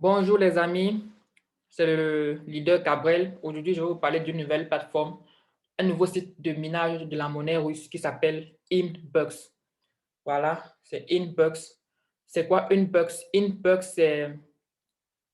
Bonjour les amis, c'est le leader Gabriel. Aujourd'hui, je vais vous parler d'une nouvelle plateforme, un nouveau site de minage de la monnaie russe qui s'appelle Inbucks. Voilà, c'est Inbucks. C'est quoi Inbucks? Inbucks, c'est,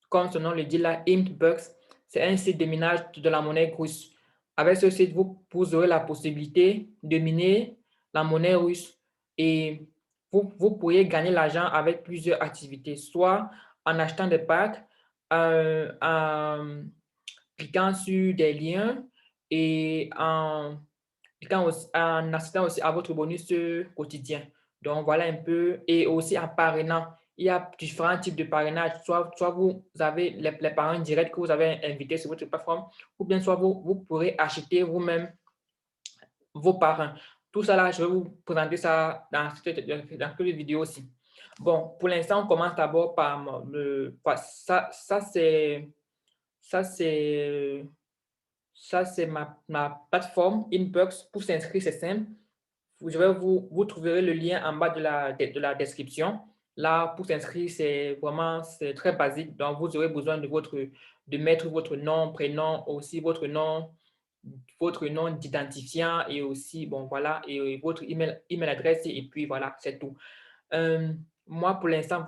comme son nom le dit là, Inbucks, c'est un site de minage de la monnaie russe. Avec ce site, vous aurez la possibilité de miner la monnaie russe et vous pourriez gagner l'argent avec plusieurs activités, soit en achetant des packs, en cliquant sur des liens et en assistant aussi à votre bonus quotidien. Donc, voilà un peu. Et aussi en parrainant. Il y a différents types de parrainage. Soit vous avez les parrains directs que vous avez invités sur votre plateforme, ou bien soit vous pourrez acheter vous-même vos parrains. Tout ça là, je vais vous présenter ça dans cette vidéo aussi. Bon, pour l'instant, on commence d'abord par ça, c'est ça, c'est ma plateforme Inbox. Pour s'inscrire, c'est simple. Vous trouverez le lien en bas de la description. Là, pour s'inscrire, c'est très basique. Donc, vous aurez besoin de mettre votre nom, prénom, aussi votre nom d'identifiant et aussi, bon, voilà, et votre email adresse. Et puis, voilà, c'est tout. Euh, Moi, pour l'instant,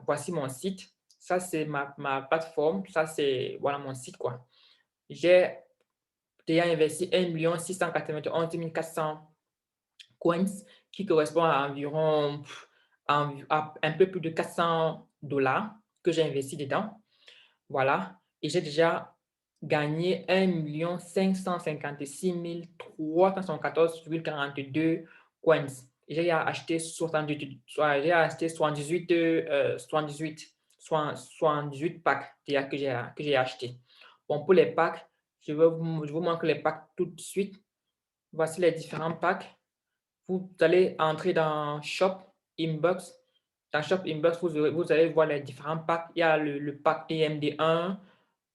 voici mon site. Ça, c'est ma plateforme. Ça, c'est, voilà, mon site, quoi. J'ai déjà investi 1 691 400 coins qui correspond à environ à un peu plus de 400 $ que j'ai investi dedans. Voilà. Et j'ai déjà gagné 1 556 374,42 coins. Et j'ai acheté 78 packs déjà que j'ai acheté. Bon, pour les packs, je vous montre les packs tout de suite. Voici les différents packs. Vous allez entrer dans Shop Inbox. Dans Shop Inbox, vous allez voir les différents packs. Il y a le pack EMD1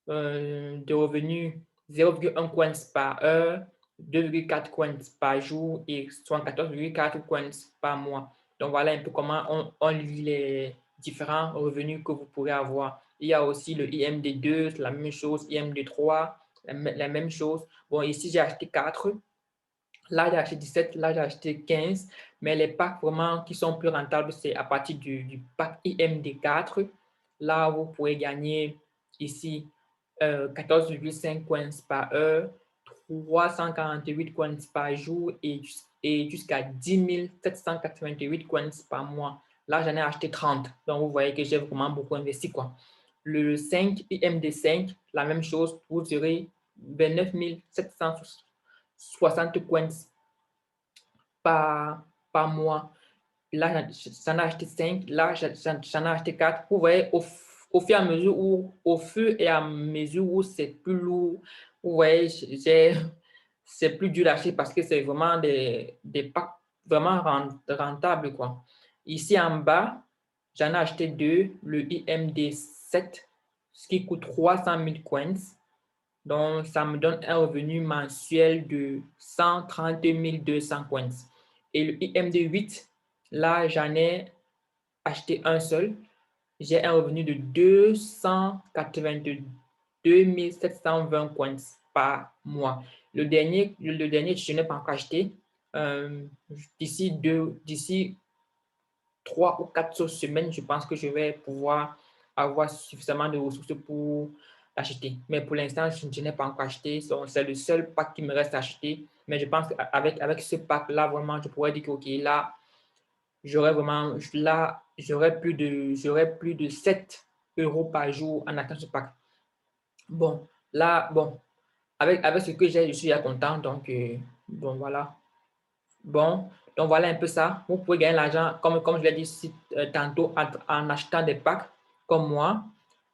de revenus 0,1 coins par heure, 2,4 coins par jour et 74,4 coins par mois. Donc voilà un peu comment on lit les différents revenus que vous pourrez avoir. Il y a aussi le IMD2, la même chose, IMD3, la même chose. Bon, ici j'ai acheté 4. Là, j'ai acheté 17, là, j'ai acheté 15. Mais les packs vraiment qui sont plus rentables, c'est à partir du pack IMD4. Là, vous pouvez gagner ici 14,5 coins par heure, 348 coins par jour et jusqu'à 10 788 coins par mois. Là, j'en ai acheté 30. Donc, vous voyez que j'ai vraiment beaucoup investi, quoi. Le 5 IMD5, la même chose, vous aurez 29 760 coins par mois. Là, j'en ai acheté 5. Là, j'en ai acheté 4. Vous voyez, au fur et à mesure où c'est plus lourd, vous voyez, c'est plus dur d'acheter parce que c'est vraiment des packs vraiment rentables, quoi. Ici en bas, j'en ai acheté 2, le IMD7, ce qui coûte 300 000 coins. Donc, ça me donne un revenu mensuel de 130 200 coins. Et le IMD8, là, j'en ai acheté un seul. J'ai un revenu de 282 720 coins par mois. Le dernier, je n'ai pas encore acheté. Euh, d'ici 3 ou 4 semaines, je pense que je vais pouvoir avoir suffisamment de ressources pour acheter. Mais pour l'instant, je n'ai pas encore acheté. C'est le seul pack qui me reste à acheter. Mais je pense qu'avec ce pack-là, vraiment, je pourrais dire que, OK, là, j'aurais plus de 7 euros par jour en achetant ce pack. Bon, là, bon, avec ce que j'ai, je suis déjà content. Donc, bon, voilà. Bon, donc voilà un peu ça. Vous pouvez gagner l'argent, comme je l'ai dit tantôt, en achetant des packs comme moi.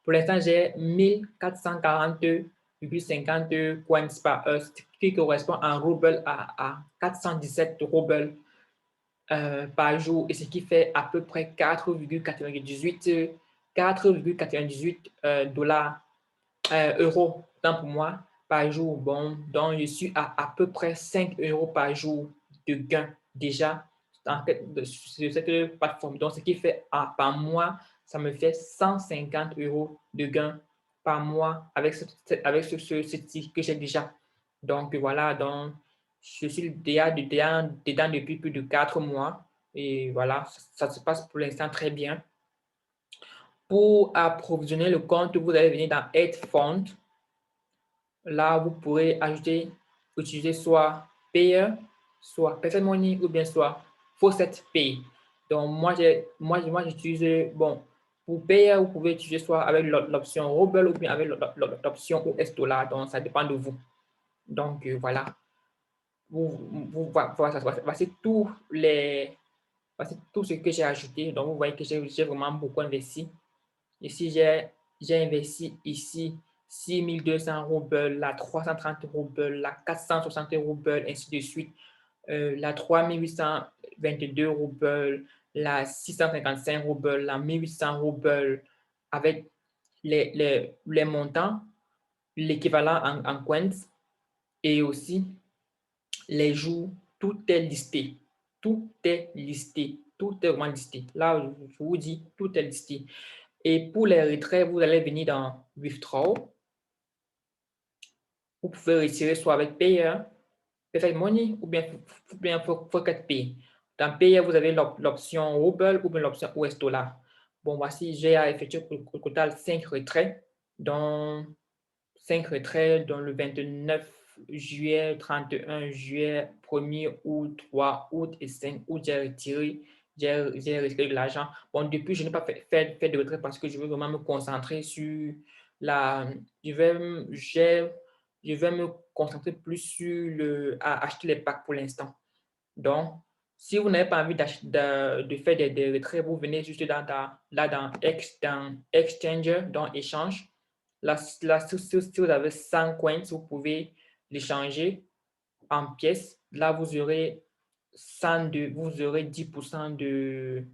Pour l'instant, j'ai 1440,50 coins par heure, ce qui correspond en roubles à 417 roubles par jour, et ce qui fait à peu près 4,98 dollars, euros, tant pour moi, par jour. Bon, donc je suis à peu près 5 euros par jour de gain déjà. sur cette plateforme. Donc, ce qui fait par mois, ça me fait 150 € de gain par mois avec ce titre que j'ai déjà. Donc, voilà, donc, je suis dedans depuis plus de 4 mois. Et voilà, ça se passe pour l'instant très bien. Pour approvisionner le compte, vous allez venir dans Add Fund. Là, vous pourrez utiliser soit Payer, soit Perfect Money ou bien soit Faucet Pay. Donc, moi, j'utilise, bon, pour Payer, vous pouvez utiliser soit avec l'option Ruble ou bien avec l'option US$. Donc, ça dépend de vous. Donc, voilà. Voici tout ce que j'ai ajouté. Donc, vous voyez que j'ai vraiment beaucoup investi. Ici, j'ai investi ici 6200 roubles, la 330 roubles, la 460 roubles, ainsi de suite. La 3822 roubles, la 655 roubles, la 1800 roubles, avec les montants, l'équivalent en coins et aussi les jours, tout est listé. Tout est listé. Tout est vraiment listé. Là, je vous dis, tout est listé. Et pour les retraits, vous allez venir dans Withdraw. Vous pouvez retirer soit avec Payer, Perfect Money ou bien Pocket Pay. Dans Payer, vous avez l'option Ruble ou bien l'option US$. Bon, voici, j'ai effectué au total 5 retraits, dont 5 retraits dans le 29 juillet, 31 juillet, 1er août, 3 août et 5 août, j'ai retiré de l'argent. Bon, depuis, je n'ai pas fait de retrait parce que je veux vraiment me concentrer sur la... Je vais me concentrer plus sur acheter les packs pour l'instant. Donc, si vous n'avez pas envie de faire des retraits, vous venez juste dans Exchanger, dans Échange. Là, si vous avez 100 coins, vous pouvez l'échanger en pièces. Là, vous aurez 10% de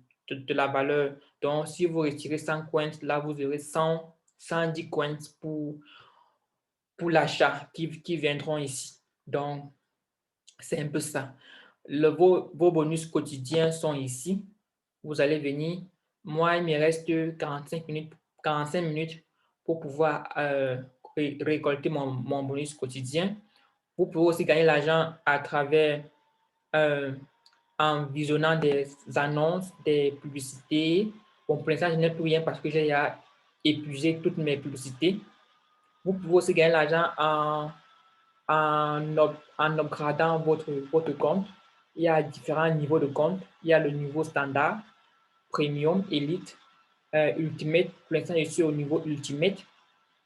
la valeur. Donc, si vous retirez 100 coins, là, vous aurez 110 coins pour l'achat qui viendront ici. Donc, c'est un peu ça. Vos bonus quotidiens sont ici. Vous allez venir. Moi, il me reste 45 minutes pour pouvoir récolter mon bonus quotidien. Vous pouvez aussi gagner l'argent à travers en visionnant des annonces, des publicités. Bon, pour l'instant, je n'ai plus rien parce que j'ai épuisé toutes mes publicités. Vous pouvez aussi gagner l'argent en upgradant votre compte. Il y a différents niveaux de compte. Il y a le niveau standard, premium, elite, ultimate. Pour l'instant, je suis au niveau ultimate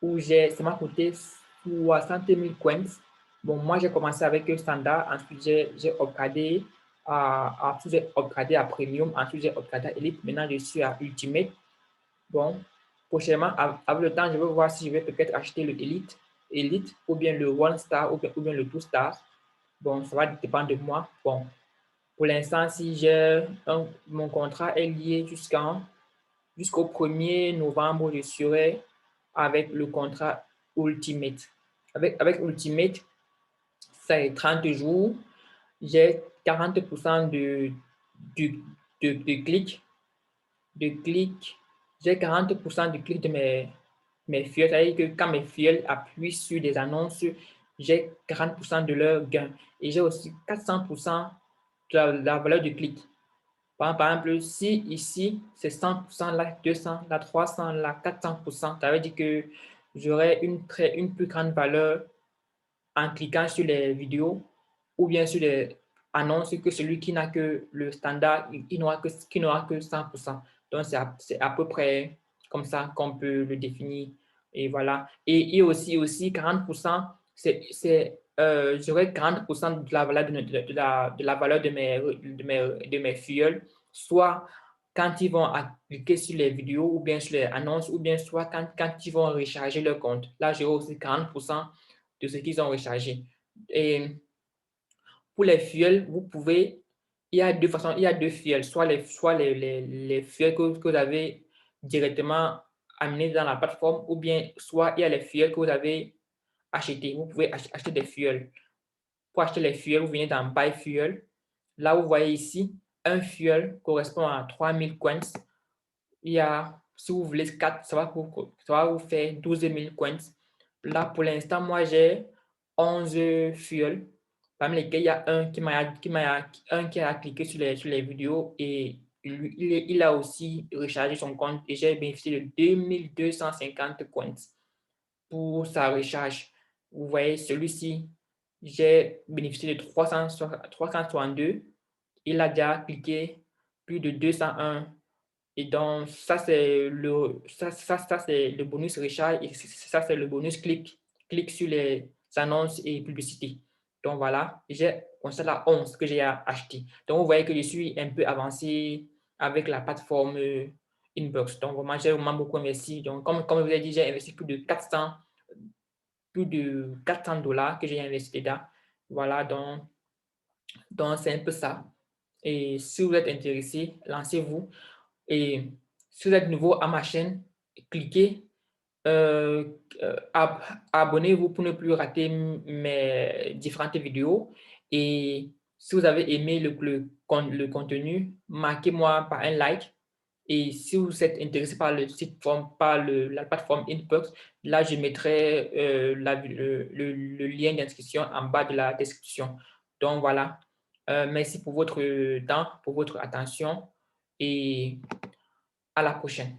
où ça m'a coûté 60 000 coins. Bon, moi, j'ai commencé avec un standard. Ensuite, j'ai upgradé à premium. Ensuite, j'ai upgradé à elite. Maintenant, je suis à ultimate. Bon, prochainement, avec le temps, je vais voir si je vais peut-être acheter le Elite, ou bien le One Star, ou bien le Two Star. Bon, ça va dépendre de moi. Bon, pour l'instant, si mon contrat est lié jusqu'au 1er novembre, je serai avec le contrat Ultimate. Avec Ultimate, c'est 30 jours. J'ai 40% de clics. J'ai 40% de clics de mes filleuls. C'est-à-dire que quand mes filleuls appuient sur des annonces, j'ai 40% de leur gain. Et j'ai aussi 400% de la valeur du clic. Par exemple, si ici, c'est 100%, là 200, là 300, là 400%, ça veut dire que j'aurai une plus grande valeur en cliquant sur les vidéos ou bien sur les annonces que celui qui n'a que le standard, qui n'aura que 100%. Donc, c'est à peu près comme ça qu'on peut le définir. Et voilà. Et aussi 40%, j'aurai 40% de la valeur de la valeur de mes filleuls, soit quand ils vont cliquer sur les vidéos ou bien sur les annonces, ou bien soit quand ils vont recharger leur compte. Là, j'aurai aussi 40% de ce qu'ils ont rechargé. Et pour les fuels, il y a deux façons, il y a deux fuels, soit les fuels que vous avez directement amenés dans la plateforme, ou bien soit il y a les fuels que vous avez achetés. Vous pouvez acheter des fuels. Pour acheter les fuels, vous venez dans Buy Fuel. Là, vous voyez ici, un fuel correspond à 3000 coins. Il y a, si vous voulez 4, ça va vous faire 12 000 coins. Là, pour l'instant, moi, j'ai 11 fuels, parmi lesquels il y a un qui a cliqué sur les vidéos et il a aussi rechargé son compte et j'ai bénéficié de 2250 coins pour sa recharge. Vous voyez, celui-ci, j'ai bénéficié de 362. Il a déjà cliqué plus de 201. Et donc, ça, c'est le bonus recharge et ça, c'est le bonus clic sur les annonces et publicités. Donc, voilà, j'ai comme ça la 11 que j'ai acheté. Donc, vous voyez que je suis un peu avancé avec la plateforme Inbox. Donc, vraiment, j'ai vraiment beaucoup investi. Donc, comme je vous ai dit, j'ai investi plus de 400 dollars que j'ai investi dedans. Voilà, donc c'est un peu ça. Et si vous êtes intéressé, lancez-vous. Et si vous êtes nouveau à ma chaîne, cliquez, euh, abonnez-vous pour ne plus rater mes différentes vidéos. Et si vous avez aimé le contenu, marquez-moi par un like. Et si vous êtes intéressé par le site, par la plateforme Inbox, là, je mettrai le lien d'inscription en bas de la description. Donc, voilà. Merci pour votre temps, pour votre attention et à la prochaine.